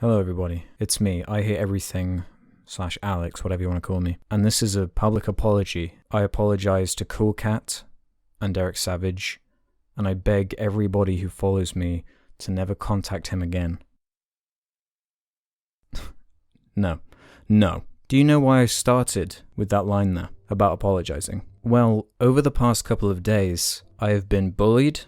Hello everybody, it's me, I Hate Everything / Alex, whatever you want to call me. And this is a public apology. I apologize to Cool Cat and Derek Savage, and I beg everybody who follows me to never contact him again. No. Do you know why I started with that line there, about apologizing? Well, over the past couple of days, I have been bullied,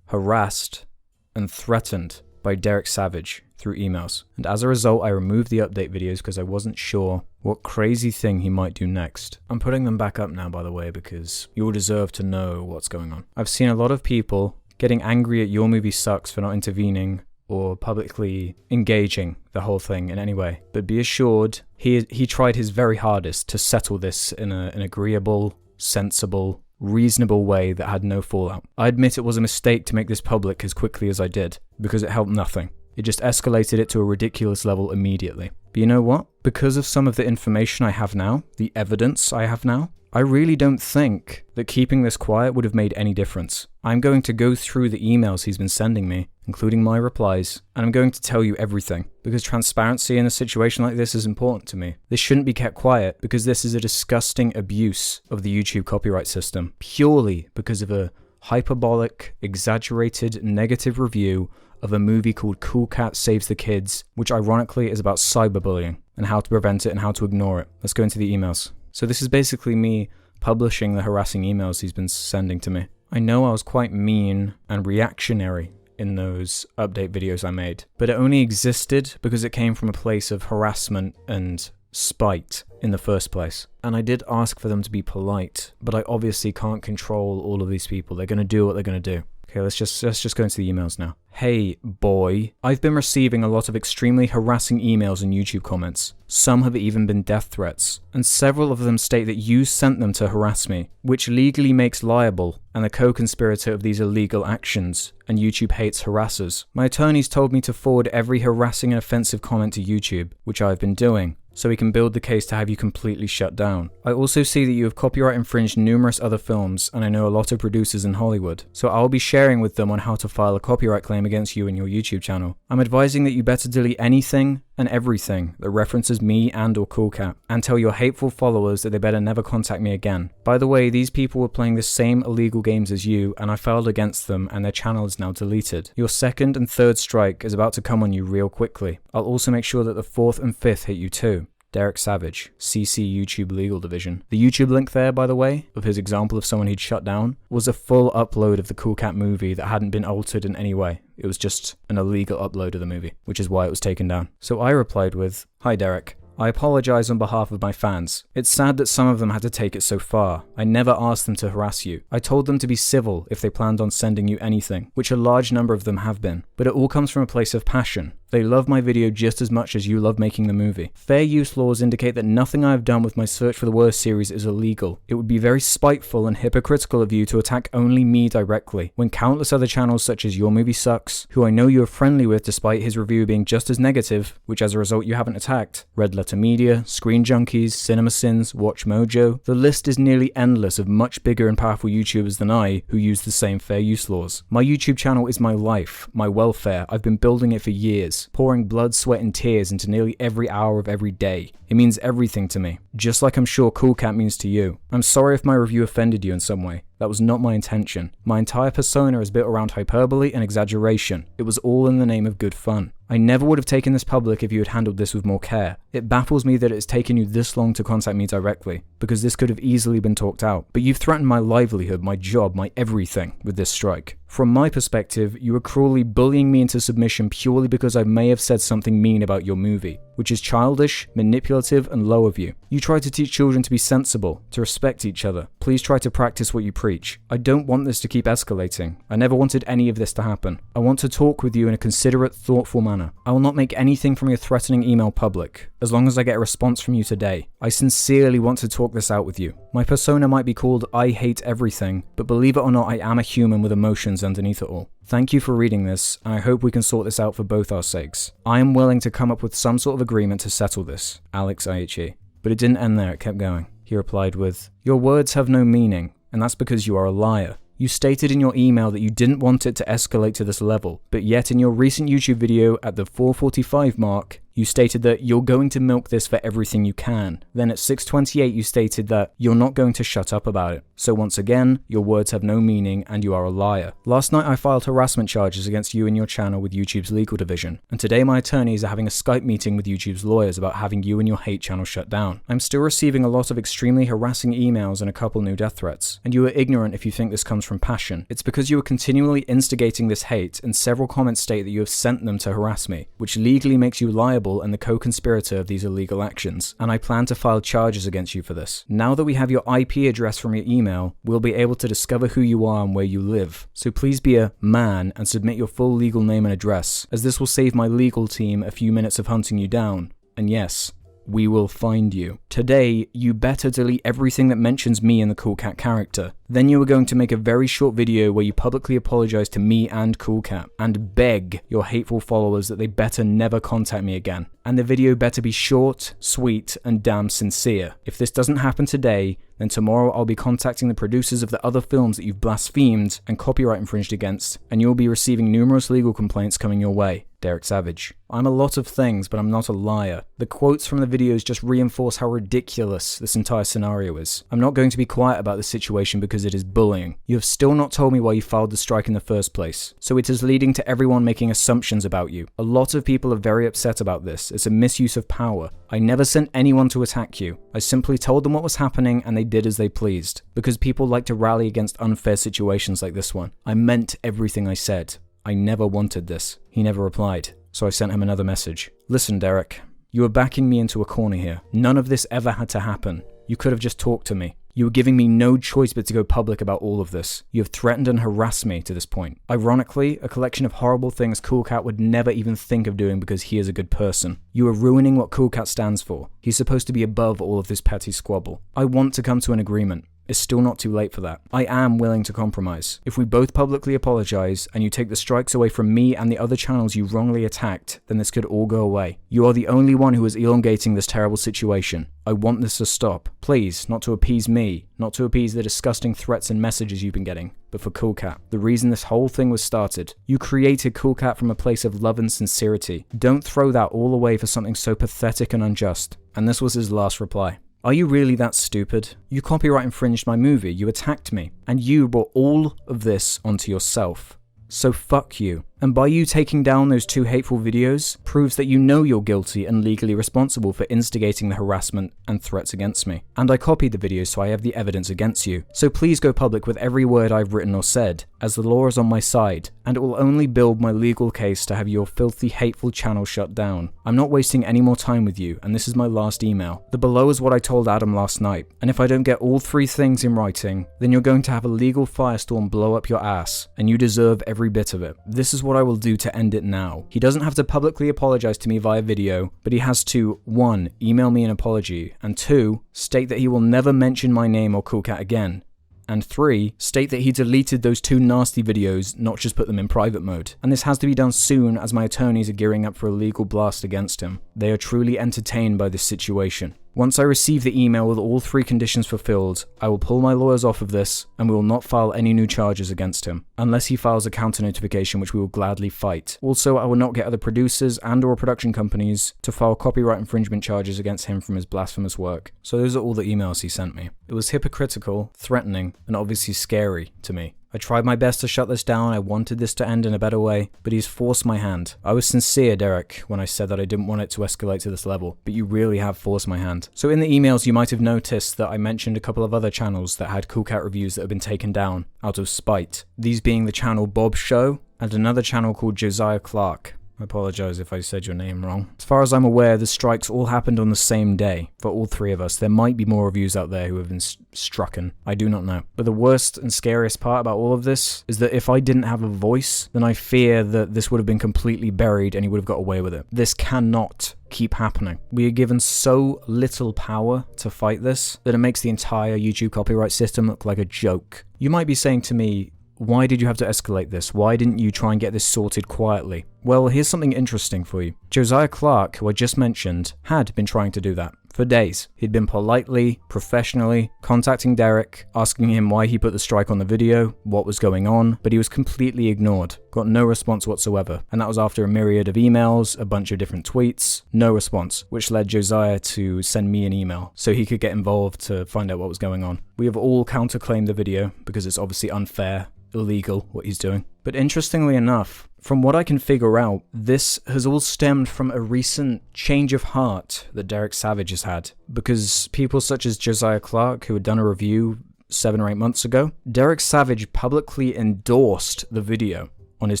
harassed, and threatened by Derek Savage through emails. And as a result, I removed the update videos because I wasn't sure what crazy thing he might do next. I'm putting them back up now, by the way, because you all deserve to know what's going on. I've seen a lot of people getting angry at Your Movie Sucks for not intervening or publicly engaging the whole thing in any way. But be assured, he tried his very hardest to settle this in an agreeable, sensible, reasonable way that had no fallout. I admit it was a mistake to make this public as quickly as I did, because it helped nothing. It just escalated it to a ridiculous level immediately. But you know what? Because of some of the information I have now, the evidence I have now, I really don't think that keeping this quiet would have made any difference. I'm going to go through the emails he's been sending me, including my replies, and I'm going to tell you everything, because transparency in a situation like this is important to me. This shouldn't be kept quiet, because this is a disgusting abuse of the YouTube copyright system, purely because of a hyperbolic, exaggerated, negative review of a movie called Cool Cat Saves the Kids, which ironically is about cyberbullying, and how to prevent it and how to ignore it. Let's go into the emails. So this is basically me publishing the harassing emails he's been sending to me. I know I was quite mean and reactionary in those update videos I made, but it only existed because it came from a place of harassment and spite in the first place. And I did ask for them to be polite, but I obviously can't control all of these people. They're going to do what they're going to do. Okay, let's just go into the emails now. Hey, boy. I've been receiving a lot of extremely harassing emails and YouTube comments. Some have even been death threats, and several of them state that you sent them to harass me, which legally makes liable and the co-conspirator of these illegal actions, and YouTube hates harassers. My attorneys told me to forward every harassing and offensive comment to YouTube, which I've been doing, so we can build the case to have you completely shut down. I also see that you have copyright infringed numerous other films, and I know a lot of producers in Hollywood, so I'll be sharing with them on how to file a copyright claim against you and your YouTube channel. I'm advising that you better delete anything and everything that references me and or Cool Cat, and tell your hateful followers that they better never contact me again. By the way, these people were playing the same illegal games as you, and I filed against them, and their channel is now deleted. Your second and third strike is about to come on you real quickly. I'll also make sure that the fourth and fifth hit you too. Derek Savage, CC YouTube Legal Division. The YouTube link there, by the way, of his example of someone he'd shut down, was a full upload of the Cool Cat movie that hadn't been altered in any way. It was just an illegal upload of the movie, which is why it was taken down. So I replied with, "Hi Derek. I apologize on behalf of my fans. It's sad that some of them had to take it so far. I never asked them to harass you. I told them to be civil if they planned on sending you anything, which a large number of them have been. But it all comes from a place of passion. They love my video just as much as you love making the movie. Fair use laws indicate that nothing I have done with my Search for the Worst series is illegal. It would be very spiteful and hypocritical of you to attack only me directly, when countless other channels such as Your Movie Sucks, who I know you are friendly with despite his review being just as negative, which as a result you haven't attacked, Red Letter Media, Screen Junkies, CinemaSins, Watch Mojo, the list is nearly endless of much bigger and powerful YouTubers than I who use the same fair use laws. My YouTube channel is my life, my welfare. I've been building it for years, pouring blood, sweat and tears into nearly every hour of every day. It means everything to me, just like I'm sure Cool Cat means to you. I'm sorry if my review offended you in some way. That was not my intention. My entire persona is built around hyperbole and exaggeration. It was all in the name of good fun. I never would have taken this public if you had handled this with more care. It baffles me that it's taken you this long to contact me directly, because this could have easily been talked out. But you've threatened my livelihood, my job, my everything with this strike. From my perspective, you are cruelly bullying me into submission purely because I may have said something mean about your movie, which is childish, manipulative, and low of you. You try to teach children to be sensible, to respect each other. Please try to practice what you preach. I don't want this to keep escalating. I never wanted any of this to happen. I want to talk with you in a considerate, thoughtful manner. I will not make anything from your threatening email public, as long as I get a response from you today. I sincerely want to talk this out with you. My persona might be called I Hate Everything, but believe it or not, I am a human with emotions underneath it all. Thank you for reading this, and I hope we can sort this out for both our sakes. I am willing to come up with some sort of agreement to settle this. Alex IHE. But it didn't end there, it kept going. He replied with, "Your words have no meaning, and that's because you are a liar. You stated in your email that you didn't want it to escalate to this level, but yet in your recent YouTube video at the 4:45 mark, you stated that you're going to milk this for everything you can. Then at 6:28 you stated that you're not going to shut up about it. So once again, your words have no meaning and you are a liar. Last night I filed harassment charges against you and your channel with YouTube's legal division, and today my attorneys are having a Skype meeting with YouTube's lawyers about having you and your hate channel shut down. I'm still receiving a lot of extremely harassing emails and a couple new death threats, and you are ignorant if you think this comes from passion. It's because you are continually instigating this hate, and several comments state that you have sent them to harass me, which legally makes you liable and the co-conspirator of these illegal actions, and I plan to file charges against you for this. Now that we have your IP address from your email, we'll be able to discover who you are and where you live. So please be a man and submit your full legal name and address, as this will save my legal team a few minutes of hunting you down. And yes, we will find you. Today, you better delete everything that mentions me and the Cool Cat character. Then you are going to make a very short video where you publicly apologize to me and Cool Cat, and beg your hateful followers that they better never contact me again. And the video better be short, sweet, and damn sincere. If this doesn't happen today, then tomorrow I'll be contacting the producers of the other films that you've blasphemed and copyright infringed against, and you'll be receiving numerous legal complaints coming your way. Derek Savage. I'm a lot of things, but I'm not a liar. The quotes from the videos just reinforce how ridiculous this entire scenario is. I'm not going to be quiet about this situation because it is bullying. You have still not told me why you filed the strike in the first place, so it is leading to everyone making assumptions about you. A lot of people are very upset about this. It's a misuse of power. I never sent anyone to attack you. I simply told them what was happening and they did as they pleased, because people like to rally against unfair situations like this one. I meant everything I said. I never wanted this. He never replied, so I sent him another message. Listen, Derek, you are backing me into a corner here. None of this ever had to happen. You could have just talked to me. You were giving me no choice but to go public about all of this. You have threatened and harassed me to this point. Ironically, a collection of horrible things Cool Cat would never even think of doing because he is a good person. You are ruining what Cool Cat stands for. He's supposed to be above all of this petty squabble. I want to come to an agreement. It's still not too late for that. I am willing to compromise. If we both publicly apologize and you take the strikes away from me and the other channels you wrongly attacked, then this could all go away. You are the only one who is elongating this terrible situation. I want this to stop. Please, not to appease me, not to appease the disgusting threats and messages you've been getting, but for Cool Cat, the reason this whole thing was started. You created Cool Cat from a place of love and sincerity. Don't throw that all away for something so pathetic and unjust. And this was his last reply. Are you really that stupid? You copyright infringed my movie, you attacked me, and you brought all of this onto yourself. So fuck you. And by you taking down those 2 hateful videos, proves that you know you're guilty and legally responsible for instigating the harassment and threats against me. And I copied the videos so I have the evidence against you. So please go public with every word I've written or said, as the law is on my side, and it will only build my legal case to have your filthy, hateful channel shut down. I'm not wasting any more time with you, and this is my last email. The below is what I told Adam last night, and if I don't get all 3 things in writing, then you're going to have a legal firestorm blow up your ass, and you deserve every bit of it. This is what I will do to end it now. He doesn't have to publicly apologize to me via video, but he has to 1. Email me an apology, and 2. State that he will never mention my name or Cool Cat again. And 3, state that he deleted those 2 nasty videos, not just put them in private mode. And this has to be done soon as my attorneys are gearing up for a legal blast against him. They are truly entertained by this situation. Once I receive the email with all 3 conditions fulfilled, I will pull my lawyers off of this and we will not file any new charges against him, unless he files a counter notification, which we will gladly fight. Also, I will not get other producers and or production companies to file copyright infringement charges against him from his blasphemous work. So those are all the emails he sent me. It was hypocritical, threatening, and obviously scary to me. I tried my best to shut this down. I wanted this to end in a better way, but he's forced my hand. I was sincere, Derek, when I said that I didn't want it to escalate to this level, but you really have forced my hand. So in the emails, you might have noticed that I mentioned a couple of other channels that had Cool Cat reviews that have been taken down out of spite. These being the channel Bob Show and another channel called Josiah Clark. I apologize if I said your name wrong. As far as I'm aware, the strikes all happened on the same day for all 3 of us. There might be more reviews out there who have been strucken. I do not know. But the worst and scariest part about all of this is that if I didn't have a voice, then I fear that this would have been completely buried and he would have got away with it. This cannot keep happening. We are given so little power to fight this that it makes the entire YouTube copyright system look like a joke. You might be saying to me, why did you have to escalate this? Why didn't you try and get this sorted quietly? Well, here's something interesting for you. Josiah Clark, who I just mentioned, had been trying to do that For days. He'd been politely, professionally contacting Derek, asking him why he put the strike on the video, what was going on, but he was completely ignored. Got no response whatsoever. And that was after a myriad of emails, a bunch of different tweets, no response, which led Josiah to send me an email so he could get involved to find out what was going on. We have all counterclaimed the video because it's obviously unfair, illegal, what he's doing. But interestingly enough, from what I can figure out, this has all stemmed from a recent change of heart that Derek Savage has had. Because people such as Josiah Clark, who had done a review 7 or 8 months ago, Derek Savage publicly endorsed the video on his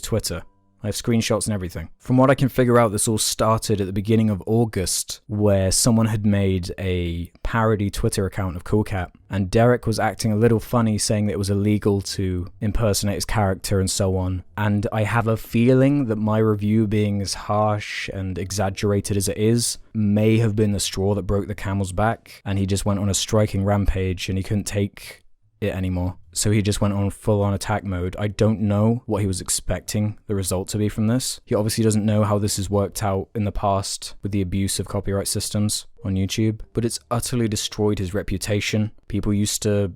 Twitter. I have screenshots and everything. From what I can figure out, this all started at the beginning of August, where someone had made a parody Twitter account of Cool Cat, and Derek was acting a little funny, saying that it was illegal to impersonate his character and so on. And I have a feeling that my review, being as harsh and exaggerated as it is, may have been the straw that broke the camel's back, and he just went on a striking rampage and he couldn't take it anymore. So he just went on full-on attack mode. I don't know what he was expecting the result to be from this. He obviously doesn't know how this has worked out in the past with the abuse of copyright systems on YouTube, but it's utterly destroyed his reputation. People used to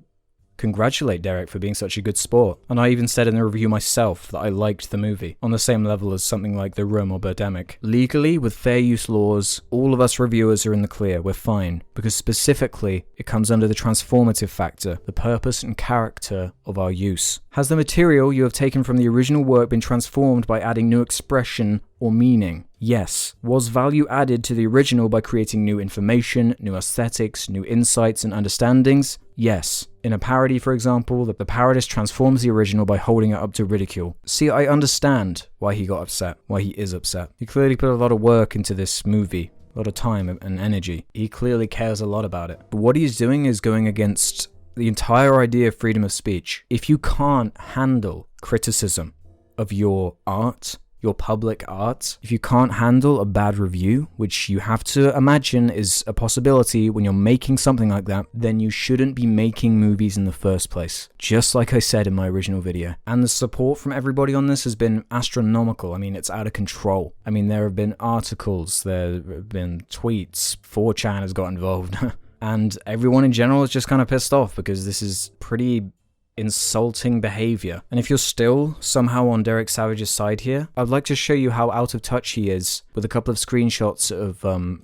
congratulate Derek for being such a good sport. And I even said in the review myself that I liked the movie, on the same level as something like The Room or Birdemic. Legally, with fair use laws, all of us reviewers are in the clear, we're fine, because specifically, it comes under the transformative factor, the purpose and character of our use. Has the material you have taken from the original work been transformed by adding new expression or meaning? Yes. Was value added to the original by creating new information, new aesthetics, new insights and understandings? Yes. In a parody, for example, the parodist transforms the original by holding it up to ridicule. See, I understand why he got upset, why he is upset. He clearly put a lot of work into this movie, a lot of time and energy. He clearly cares a lot about it. But what he's doing is going against the entire idea of freedom of speech. If you can't handle criticism of your art, your public art, if you can't handle a bad review, which you have to imagine is a possibility when you're making something like that, then you shouldn't be making movies in the first place. Just like I said in my original video. And the support from everybody on this has been astronomical. I mean, it's out of control. I mean, there have been articles, there have been tweets, 4chan has got involved. And everyone in general is just kind of pissed off because this is pretty insulting behavior. And if you're still somehow on Derek Savage's side here, I'd like to show you how out of touch he is with a couple of screenshots of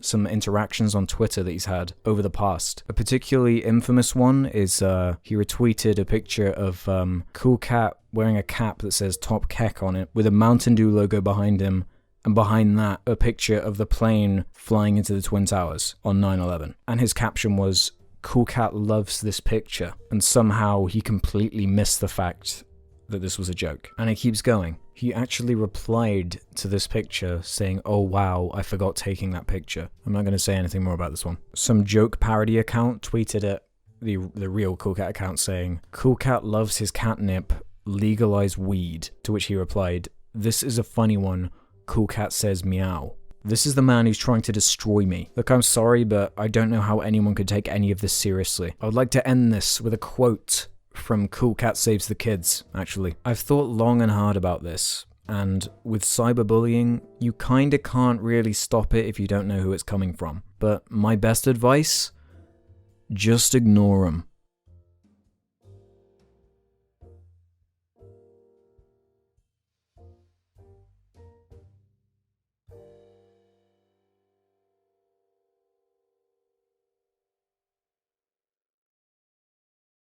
some interactions on Twitter that he's had over the past. A particularly infamous one is he retweeted a picture of Cool Cat wearing a cap that says Top Keck on it with a Mountain Dew logo behind him, and behind that a picture of the plane flying into the Twin Towers on 9/11. And his caption was, Cool Cat loves this picture, and somehow he completely missed the fact that this was a joke. And it keeps going. He actually replied to this picture saying, oh wow, I forgot taking that picture. I'm not going to say anything more about this one. Some joke parody account tweeted at the real Cool Cat account saying, Cool Cat loves his catnip, legalize weed. To which he replied, this is a funny one, Cool Cat says meow. This is the man who's trying to destroy me. Look, I'm sorry, but I don't know how anyone could take any of this seriously. I would like to end this with a quote from Cool Cat Saves the Kids, actually. I've thought long and hard about this, and with cyberbullying, you kinda can't really stop it if you don't know who it's coming from. But my best advice? Just ignore them.